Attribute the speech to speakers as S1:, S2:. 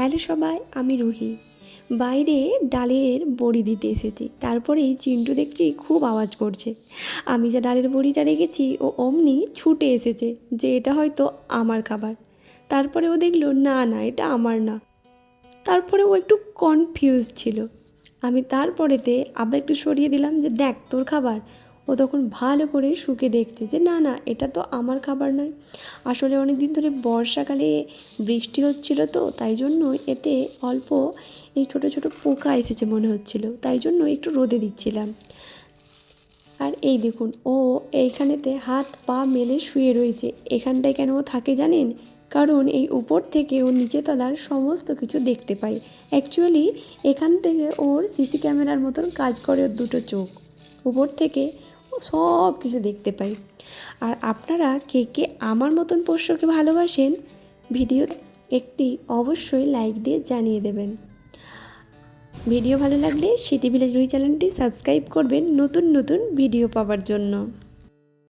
S1: Hello সবাই, আমি রুহি। বাইরে ডালের বড়ি দিতে এসেছি। তারপরেই চিন্টু দেখছি খুব আওয়াজ করছে। আমি যা ডালের বড়িটা রেখেছি ও অমনি ছুটে এসেছে যে এটা হয়তো আমার খাবার। তারপরে ও দেখলো না না, এটা আমার না। তারপরে ও একটু কনফিউজ ছিল। আমি তারপরেতে আবার একটু সরিয়ে দিলাম যে দেখ তোর খাবার। ও তখন ভালো করে শুকে দেখছে যে না না, এটা তো আমার খাবার নয়। আসলে অনেক দিন ধরে বর্ষাকালে বৃষ্টি হচ্ছিল, তো তাই জন্য এতে অল্প এই ছোটো ছোটো পোকা এসেছে মনে হচ্ছিল, তাই জন্য একটু রোদে দিচ্ছিলাম। আর এই দেখুন, ও এইখানেতে হাত পা মেলে শুয়ে রয়েছে। এখানটায় কেন ও থাকে জানেন? কারণ এই উপর থেকে ও নিচে তলার সমস্ত কিছু দেখতে পায়। অ্যাকচুয়ালি এখান থেকে ওর সিসি ক্যামেরার মতন কাজ করে ওর দুটো চোখ। উপর থেকে ও সব কিছু দেখতে পায়। আর আপনারা কে কে আমার মতন পোষ্যকে ভালোবাসেন, ভিডিও একটি অবশ্যই লাইক দিয়ে জানিয়ে দেবেন। ভিডিও ভালো লাগলে সিটি ভিলেজ রুহি চ্যানেলটি সাবস্ক্রাইব করবেন নতুন নতুন ভিডিও পাওয়ার জন্য।